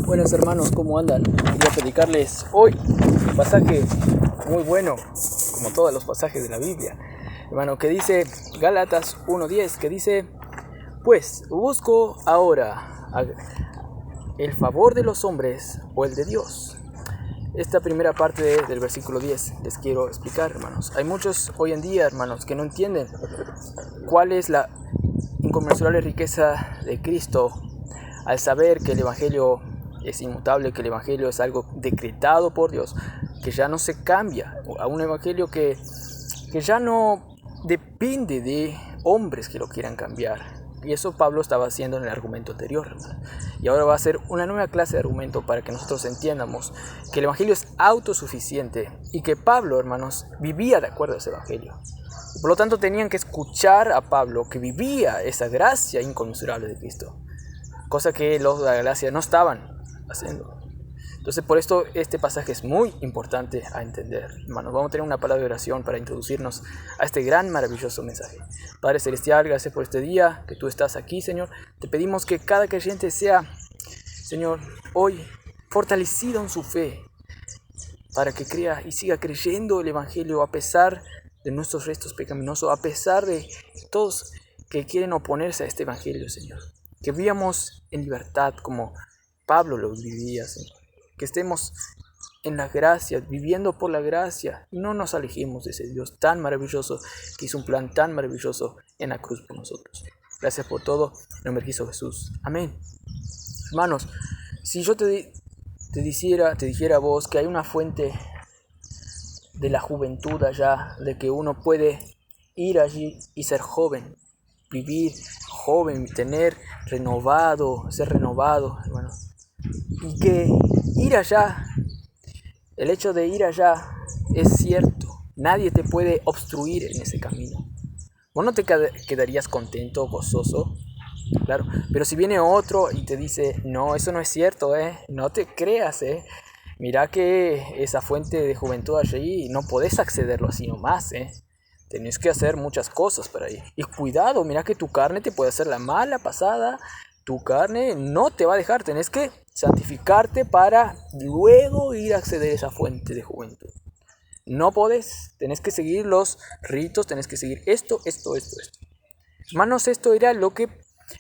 Buenos hermanos, ¿cómo andan? Quería predicarles hoy un pasaje muy bueno, como todos los pasajes de la Biblia, hermano, que dice Gálatas 1:10, que dice: pues busco ahora el favor de los hombres o el de Dios. Esta primera parte del versículo 10 les quiero explicar, hermanos. Hay muchos hoy en día, hermanos, que no entienden cuál es la inconmensurable riqueza de Cristo al saber que el Evangelio es inmutable, que el Evangelio es algo decretado por Dios, que ya no se cambia, a un Evangelio que ya no depende de hombres que lo quieran cambiar. Y eso Pablo estaba haciendo en el argumento anterior, hermano. Y ahora va a ser una nueva clase de argumento para que nosotros entiendamos que el Evangelio es autosuficiente y que Pablo, hermanos, vivía de acuerdo a ese Evangelio. Y por lo tanto tenían que escuchar a Pablo, que vivía esa gracia inconmensurable de Cristo, cosa que los de la gracia no estaban haciendo. Entonces, por esto este pasaje es muy importante a entender, hermanos. Vamos a tener una palabra de oración para introducirnos a este gran, maravilloso mensaje. Padre Celestial, gracias por este día que tú estás aquí, Señor. Te pedimos que cada creyente sea, Señor, hoy fortalecido en su fe, para que crea y siga creyendo el Evangelio a pesar de nuestros restos pecaminosos, a pesar de todos que quieren oponerse a este Evangelio, Señor. Que vivamos en libertad como Pablo lo vivía, Señor. Que estemos en la gracia, viviendo por la gracia, y no nos alejemos de ese Dios tan maravilloso que hizo un plan tan maravilloso en la cruz por nosotros. Gracias por todo, en nombre de Cristo Jesús. Amén. Hermanos, si yo te dijera a vos que hay una fuente de la juventud allá, de que uno puede ir allí y ser joven, vivir joven, ser renovado, hermano. Y que ir allá, el hecho de ir allá es cierto. Nadie te puede obstruir en ese camino. Vos no te quedarías contento, gozoso, claro. Pero si viene otro y te dice, no, eso no es cierto, no te creas, mira que esa fuente de juventud allí no podés accederlo así nomás, tenés que hacer muchas cosas para ir. Y cuidado, mira que tu carne te puede hacer la mala pasada. Tu carne no te va a dejar, tenés que santificarte para luego ir a acceder a esa fuente de juventud. No podés, tenés que seguir los ritos, tenés que seguir esto. Hermanos, esto era lo que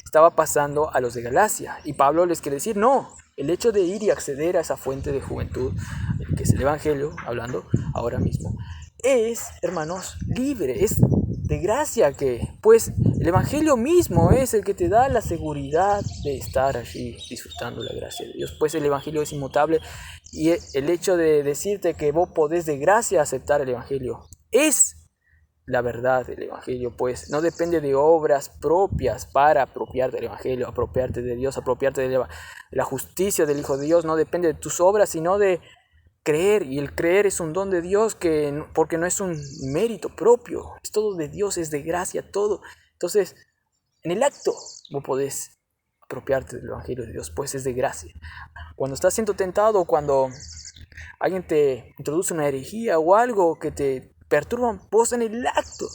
estaba pasando a los de Galacia. Y Pablo les quiere decir, no, el hecho de ir y acceder a esa fuente de juventud, que es el Evangelio, hablando ahora mismo, es, hermanos, libre, es de gracia, pues el Evangelio mismo es el que te da la seguridad de estar allí disfrutando la gracia de Dios. Pues el Evangelio es inmutable y el hecho de decirte que vos podés de gracia aceptar el Evangelio es la verdad del Evangelio, pues no depende de obras propias para apropiarte del Evangelio, apropiarte de Dios, apropiarte de la justicia del Hijo de Dios. No depende de tus obras, sino de creer, y el creer es un don de Dios, porque no es un mérito propio, es todo de Dios, es de gracia todo. Entonces, en el acto vos podés apropiarte del Evangelio de Dios, pues es de gracia. Cuando estás siendo tentado, cuando alguien te introduce una herejía o algo que te perturba, vos en el acto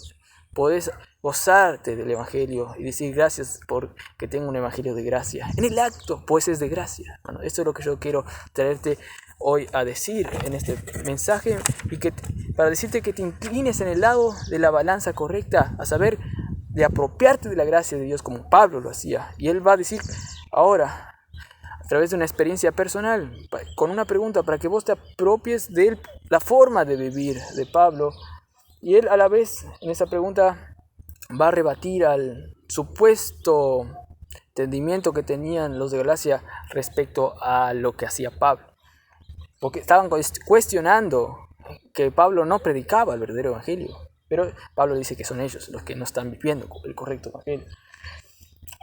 podés gozarte del Evangelio y decir gracias porque tengo un Evangelio de gracia. En el acto, pues es de gracia. Bueno, esto es lo que yo quiero traerte hoy a decir en este mensaje, y para decirte que te inclines en el lado de la balanza correcta, a saber, de apropiarte de la gracia de Dios como Pablo lo hacía. Y él va a decir ahora, a través de una experiencia personal, con una pregunta para que vos te apropies de la forma de vivir de Pablo. Y él a la vez en esa pregunta va a rebatir al supuesto entendimiento que tenían los de Galacia respecto a lo que hacía Pablo. Porque estaban cuestionando que Pablo no predicaba el verdadero Evangelio. Pero Pablo dice que son ellos los que no están viviendo el correcto Evangelio.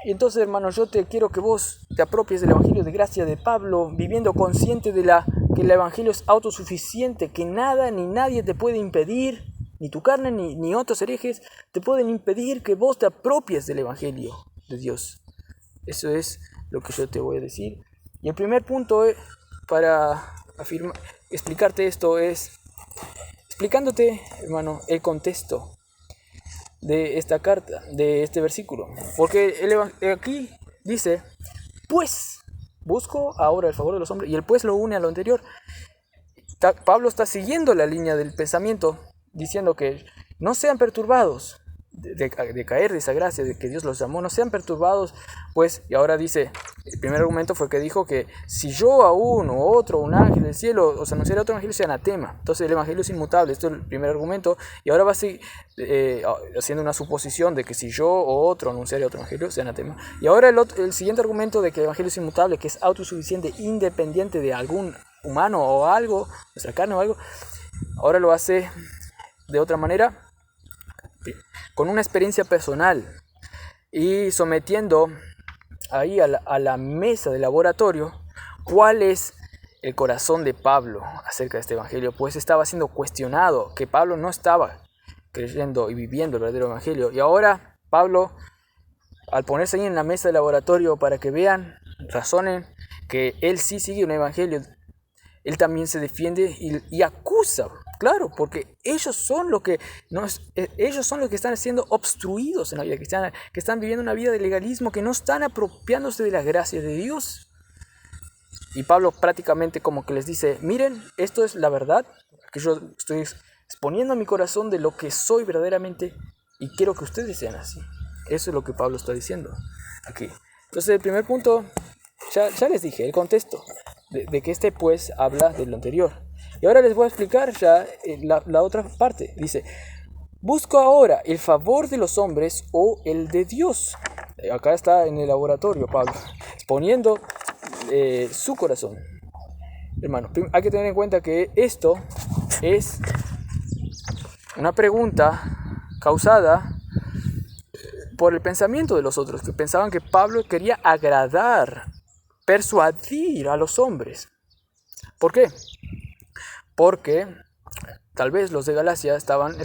Y entonces, hermanos, yo te quiero que vos te apropies del Evangelio de gracia de Pablo, viviendo consciente de que el Evangelio es autosuficiente, que nada ni nadie te puede impedir, ni tu carne ni otros herejes te pueden impedir que vos te apropies del Evangelio de Dios. Eso es lo que yo te voy a decir. Y el primer punto para explicarte esto es explicándote, hermano, el contexto de esta carta, de este versículo. Porque aquí dice, pues, Busco ahora el favor de los hombres. Y el pues lo une a lo anterior. Pablo está siguiendo la línea del pensamiento, diciendo que no sean perturbados de caer de esa gracia, de que Dios los llamó, no sean perturbados, pues, y ahora dice, el primer argumento fue que dijo que si yo a uno, otro, un ángel del cielo, os anunciara otro evangelio, sea anatema. Entonces el evangelio es inmutable, esto es el primer argumento, y ahora va a seguir haciendo una suposición de que si yo o otro anunciara otro evangelio, sea anatema. Y ahora el siguiente argumento de que el evangelio es inmutable, que es autosuficiente, independiente de algún humano o algo, nuestra carne o algo, ahora lo hace de otra manera, con una experiencia personal y sometiendo ahí a la mesa de laboratorio cuál es el corazón de Pablo acerca de este evangelio, pues estaba siendo cuestionado, que Pablo no estaba creyendo y viviendo el verdadero evangelio, y ahora Pablo, al ponerse ahí en la mesa de laboratorio para que vean, razonen que él sí sigue un evangelio, él también se defiende y acusa, claro, porque ellos son los que están siendo obstruidos en la vida cristiana, que están viviendo una vida de legalismo, que no están apropiándose de las gracias de Dios. Y Pablo prácticamente como que les dice, miren, esto es la verdad, que yo estoy exponiendo mi corazón de lo que soy verdaderamente y quiero que ustedes sean así. Eso es lo que Pablo está diciendo aquí. Entonces el primer punto, ya les dije, el contexto de que este pues habla de lo anterior. Y ahora les voy a explicar ya la otra parte. Dice, busco ahora el favor de los hombres o el de Dios. Acá está en el laboratorio Pablo, exponiendo su corazón. Hermano, hay que tener en cuenta que esto es una pregunta causada por el pensamiento de los otros, que pensaban que Pablo quería agradar, persuadir a los hombres. ¿Por qué? Porque tal vez los de Galacia estaban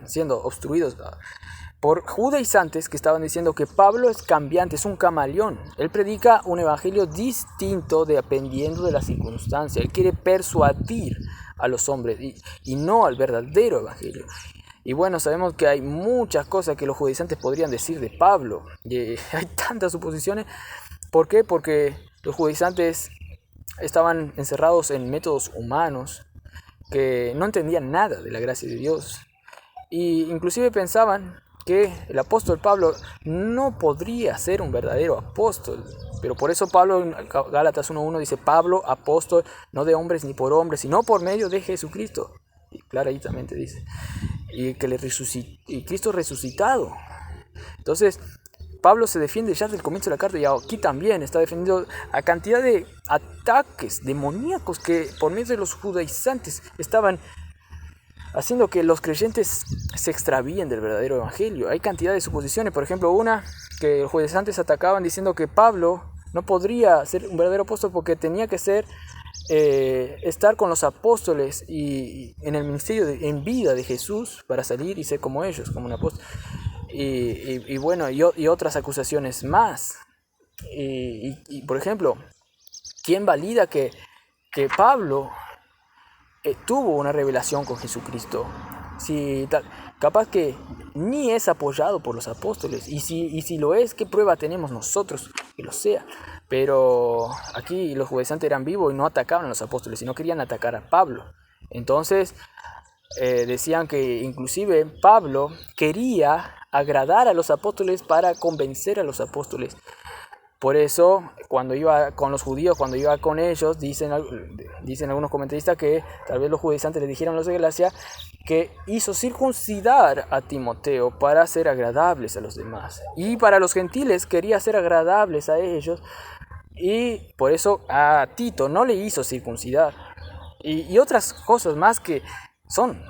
siendo obstruidos por judaizantes que estaban diciendo que Pablo es cambiante, es un camaleón. Él predica un evangelio distinto dependiendo de la circunstancia. Él quiere persuadir a los hombres y no al verdadero evangelio. Y bueno, sabemos que hay muchas cosas que los judaizantes podrían decir de Pablo. Y hay tantas suposiciones. ¿Por qué? Porque los judaizantes estaban encerrados en métodos humanos que no entendían nada de la gracia de Dios. Y inclusive pensaban que el apóstol Pablo no podría ser un verdadero apóstol. Pero por eso Pablo en Gálatas 1:1 dice, Pablo, apóstol, no de hombres ni por hombres, sino por medio de Jesucristo. Y claramente dice, y Cristo resucitado. Entonces, Pablo se defiende ya desde el comienzo de la carta y aquí también está defendiendo a cantidad de ataques demoníacos que por medio de los judaizantes estaban haciendo que los creyentes se extravíen del verdadero evangelio. Hay cantidad de suposiciones, por ejemplo, una que los judaizantes atacaban diciendo que Pablo no podría ser un verdadero apóstol porque tenía que estar con los apóstoles y en el ministerio en vida de Jesús para salir y ser como ellos, como un apóstol. Y otras acusaciones más. Y por ejemplo, ¿quién valida que Pablo tuvo una revelación con Jesucristo? Capaz que ni es apoyado por los apóstoles. Y si lo es, ¿qué prueba tenemos nosotros que lo sea? Pero aquí los judaizantes eran vivos y no atacaban a los apóstoles, sino querían atacar a Pablo. Entonces decían que inclusive Pablo quería agradar a los apóstoles para convencer a los apóstoles. Por eso, cuando iba con los judíos, cuando iba con ellos, dicen algunos comentaristas que tal vez los judaizantes le dijeron a los de Galacia que hizo circuncidar a Timoteo para ser agradables a los demás. Y para los gentiles quería ser agradables a ellos y por eso a Tito no le hizo circuncidar. Y otras cosas más que son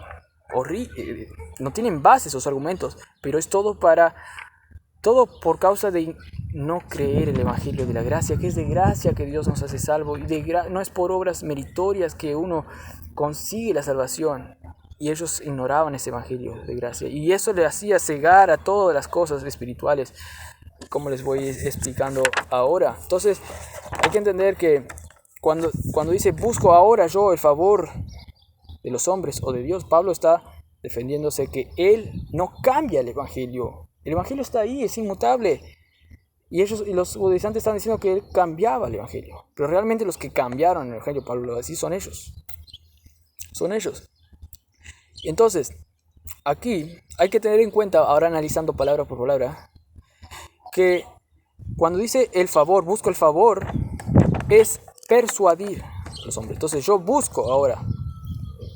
horribles, no tienen base esos argumentos, pero es todo por causa de no creer el evangelio de la gracia, que es de gracia que Dios nos hace salvo, y no es por obras meritorias que uno consigue la salvación. Y ellos ignoraban ese evangelio de gracia, y eso le hacía cegar a todas las cosas espirituales, como les voy explicando ahora. Entonces hay que entender que cuando dice busco ahora yo el favor de los hombres o de Dios, Pablo está defendiéndose que él no cambia el evangelio. El evangelio está ahí, es inmutable. Y los judaizantes están diciendo que él cambiaba el evangelio. Pero realmente los que cambiaron el evangelio, Pablo lo va a decir, son ellos. Son ellos. Y entonces, aquí hay que tener en cuenta, ahora analizando palabra por palabra, que cuando dice el favor, busco el favor, es persuadir a los hombres. Entonces yo busco ahora,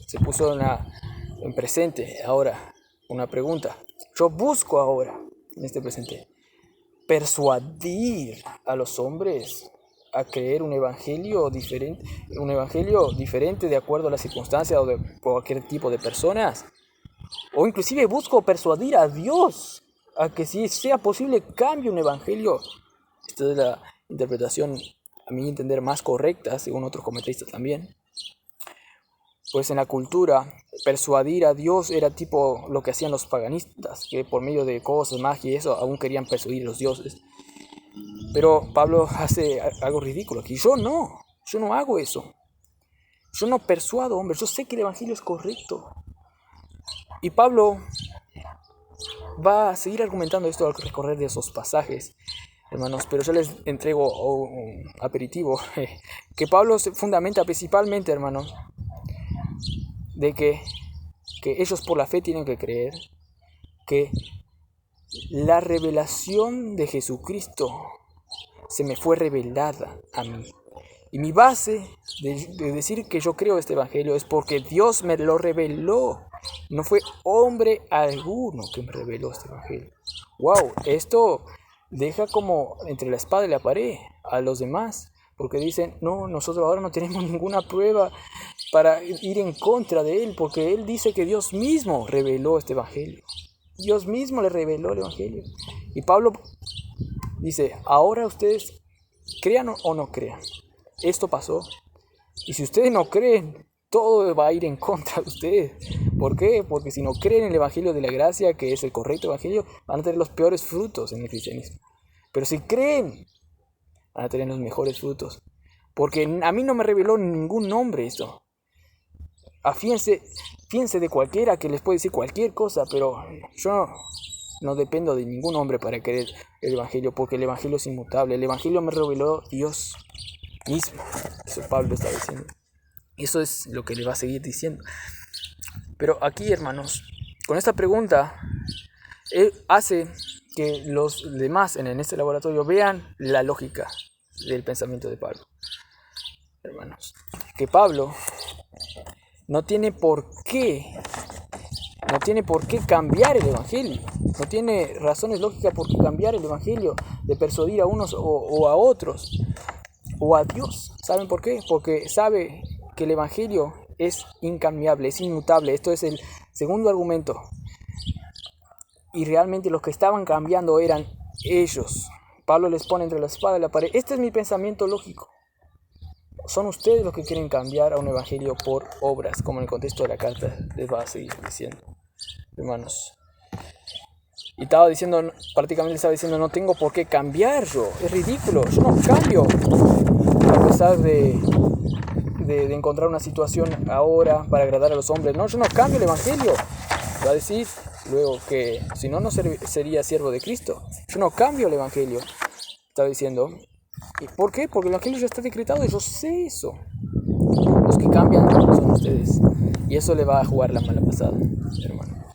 se puso en presente ahora una pregunta. Yo busco ahora, en este presente, persuadir a los hombres a creer un evangelio diferente de acuerdo a las circunstancias o de cualquier tipo de personas. O inclusive busco persuadir a Dios a que si sea posible cambie un evangelio. Esta es la interpretación, a mi entender, más correcta, según otros comentaristas también. Pues en la cultura, persuadir a Dios era tipo lo que hacían los paganistas, que por medio de cosas, magia y eso, aún querían persuadir a los dioses. Pero Pablo hace algo ridículo aquí. Yo no hago eso. Yo no persuado, hombre, yo sé que el evangelio es correcto. Y Pablo va a seguir argumentando esto al recorrer de esos pasajes, hermanos, pero yo les entrego un aperitivo, que Pablo se fundamenta principalmente, hermanos, de que ellos por la fe tienen que creer que la revelación de Jesucristo se me fue revelada a mí. Y mi base de decir que yo creo este evangelio es porque Dios me lo reveló. No fue hombre alguno que me reveló este evangelio. Wow, esto deja como entre la espada y la pared a los demás, porque dicen, no, nosotros ahora no tenemos ninguna prueba para ir en contra de él, porque él dice que Dios mismo reveló este evangelio. Dios mismo le reveló el evangelio. Y Pablo dice, ahora ustedes crean o no crean, esto pasó. Y si ustedes no creen, todo va a ir en contra de ustedes. ¿Por qué? Porque si no creen en el evangelio de la gracia, que es el correcto evangelio, van a tener los peores frutos en el cristianismo. Pero si creen, van a tener los mejores frutos. Porque a mí no me reveló ningún nombre esto. Fíjense de cualquiera que les puede decir cualquier cosa, pero yo no dependo de ningún hombre para creer el evangelio, porque el evangelio es inmutable. El evangelio me reveló Dios mismo. Eso Pablo está diciendo. Eso es lo que le va a seguir diciendo. Pero aquí, hermanos, con esta pregunta, él hace que los demás en este laboratorio vean la lógica del pensamiento de Pablo. Hermanos, que Pablo no tiene por qué cambiar el evangelio. No tiene razones lógicas por qué cambiar el evangelio, de persuadir a unos o a otros, o a Dios. ¿Saben por qué? Porque sabe que el evangelio es incambiable, es inmutable. Esto es el segundo argumento. Y realmente los que estaban cambiando eran ellos. Pablo les pone entre la espada y la pared. Este es mi pensamiento lógico. Son ustedes los que quieren cambiar a un evangelio por obras, como en el contexto de la carta les va a seguir diciendo, hermanos. Y prácticamente estaba diciendo, no tengo por qué cambiar yo. Es ridículo, yo no cambio. A pesar de encontrar una situación ahora para agradar a los hombres. No, yo no cambio el evangelio. Va a decir luego que si no, no sería siervo de Cristo. Yo no cambio el evangelio. Estaba diciendo. ¿Y por qué? Porque el evangelio ya está decretado y yo sé eso. Los que cambian son ustedes. Y eso le va a jugar la mala pasada, hermano.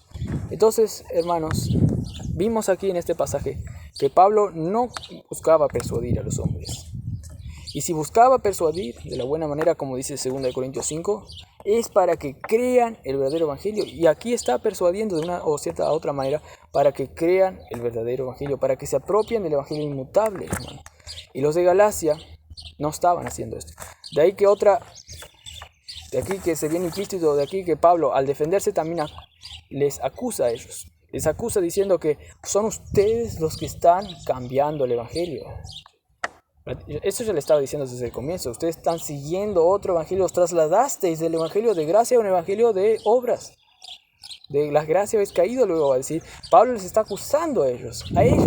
Entonces, hermanos, vimos aquí en este pasaje que Pablo no buscaba persuadir a los hombres. Y si buscaba persuadir de la buena manera, como dice 2 Corintios 5, es para que crean el verdadero evangelio. Y aquí está persuadiendo de una o cierta otra manera para que crean el verdadero evangelio, para que se apropien del evangelio inmutable, hermano. Y los de Galacia no estaban haciendo esto. De aquí que se viene implícito, de aquí que Pablo, al defenderse, también les acusa a ellos. Les acusa diciendo que son ustedes los que están cambiando el evangelio. Eso ya le estaba diciendo desde el comienzo. Ustedes están siguiendo otro evangelio. Os trasladasteis del evangelio de gracia a un evangelio de obras. De las gracias habéis caído, luego va a decir. Pablo les está acusando a ellos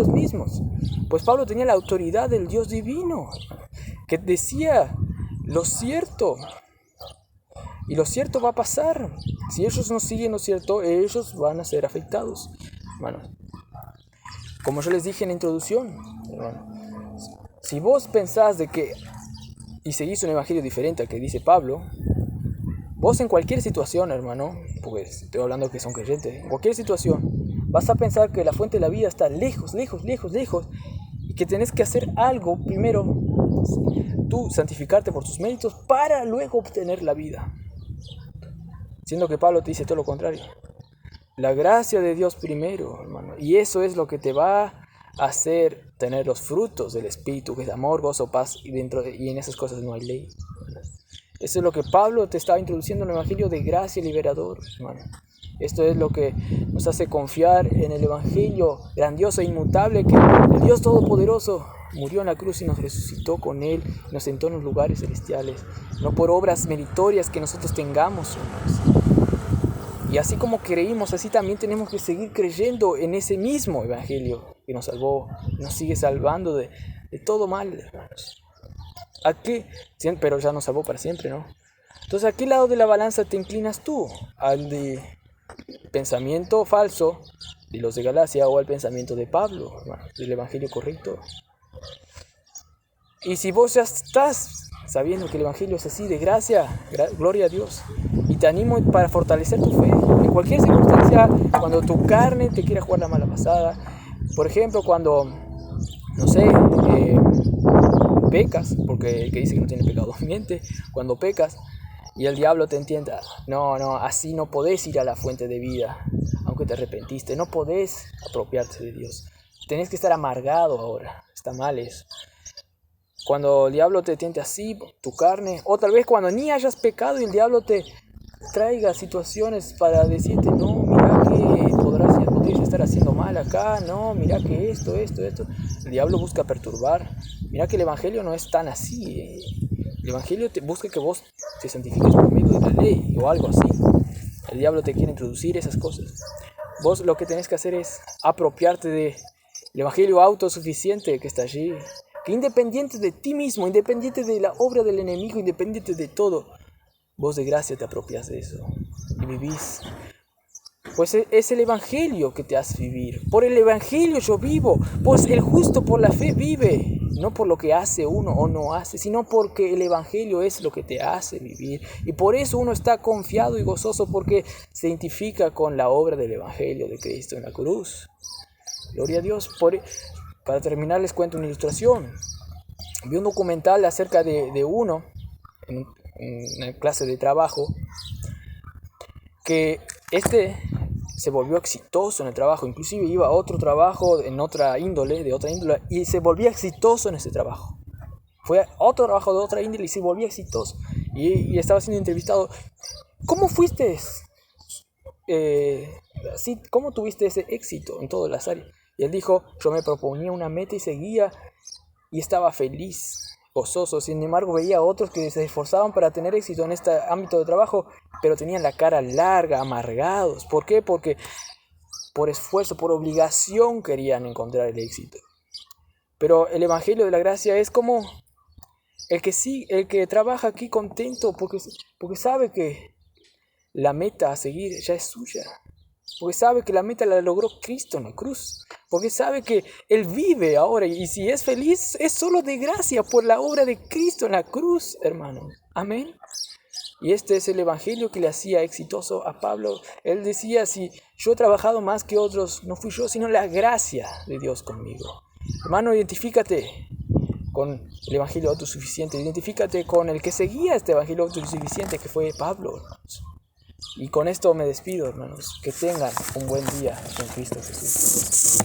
mismos. Pues Pablo tenía la autoridad del Dios divino, que decía lo cierto. Y lo cierto va a pasar. Si ellos no siguen lo cierto, ellos van a ser afectados, hermanos. Como yo les dije en la introducción, hermano, si vos pensás de que y seguís un evangelio diferente al que dice Pablo, vos en cualquier situación, hermano, porque estoy hablando que son creyentes, en cualquier situación, vas a pensar que la fuente de la vida está lejos, lejos, lejos, lejos, y que tenés que hacer algo primero, tú santificarte por tus méritos para luego obtener la vida. Siendo que Pablo te dice todo lo contrario. La gracia de Dios primero, hermano, y eso es lo que te va a hacer tener los frutos del Espíritu, que es amor, gozo, paz, y en esas cosas no hay ley. Eso es lo que Pablo te estaba introduciendo en el Evangelio de gracia liberador, hermano. Esto es lo que nos hace confiar en el Evangelio grandioso e inmutable, que el Dios Todopoderoso murió en la cruz y nos resucitó con Él, y nos sentó en los lugares celestiales, no por obras meritorias que nosotros tengamos, hermanos. Y así como creímos, así también tenemos que seguir creyendo en ese mismo Evangelio que nos salvó, nos sigue salvando de todo mal, hermanos. ¿A qué? Pero ya nos salvó para siempre, ¿no? Entonces, ¿a qué lado de la balanza te inclinas tú? ¿Al de pensamiento falso de los de Galacia o al pensamiento de Pablo, hermano, del Evangelio correcto? Y si vos ya estás sabiendo que el Evangelio es así, de gracia, gloria a Dios. Y te animo para fortalecer tu fe. En cualquier circunstancia, cuando tu carne te quiera jugar la mala pasada. Por ejemplo, cuando, no sé, pecas, porque el que dice que no tiene pecado miente. Cuando pecas y el diablo te entienda, no, así no podés ir a la fuente de vida, aunque te arrepentiste. No podés apropiarte de Dios. Tenés que estar amargado ahora. Está mal eso. Cuando el diablo te tiente así, tu carne, o tal vez cuando ni hayas pecado y el diablo te traiga situaciones para decirte, no, mira que podrías estar haciendo mal acá, no, mira que esto. El diablo busca perturbar. Mira que el Evangelio no es tan así. El Evangelio te busca que vos te santifiques por medio de la ley o algo así. El diablo te quiere introducir esas cosas. Vos lo que tenés que hacer es apropiarte del Evangelio autosuficiente que está allí. Que independiente de ti mismo, independiente de la obra del enemigo, independiente de todo, vos de gracia te apropias de eso y vivís. Pues es el Evangelio que te hace vivir. Por el Evangelio yo vivo. Pues el justo por la fe vive. No por lo que hace uno o no hace, sino porque el Evangelio es lo que te hace vivir. Y por eso uno está confiado y gozoso, porque se identifica con la obra del Evangelio de Cristo en la cruz. Gloria a Dios. Para terminar les cuento una ilustración. Vi un documental acerca de uno en una clase de trabajo, que se volvió exitoso en el trabajo, inclusive iba a otro trabajo de otra índole, y se volvía exitoso en ese trabajo. Fue a otro trabajo de otra índole y se volvía exitoso. Y estaba siendo entrevistado. ¿Cómo fuiste? ¿Cómo tuviste ese éxito en todas las áreas? Y él dijo, yo me proponía una meta y seguía, y estaba feliz, gozoso. Sin embargo, veía a otros que se esforzaban para tener éxito en este ámbito de trabajo, pero tenían la cara larga, amargados. ¿Por qué? Porque por esfuerzo, por obligación querían encontrar el éxito. Pero el Evangelio de la Gracia es como el que trabaja aquí contento porque sabe que la meta a seguir ya es suya. Porque sabe que la meta la logró Cristo en la cruz. Porque sabe que Él vive ahora. Y si es feliz, es solo de gracia por la obra de Cristo en la cruz, hermano. Amén. Y este es el Evangelio que le hacía exitoso a Pablo. Él decía, si yo he trabajado más que otros, no fui yo, sino la gracia de Dios conmigo. Hermano, identifícate con el Evangelio autosuficiente. Identifícate con el que seguía este Evangelio autosuficiente, que fue Pablo, hermanos. Y con esto me despido, hermanos. Que tengan un buen día en Cristo Jesús.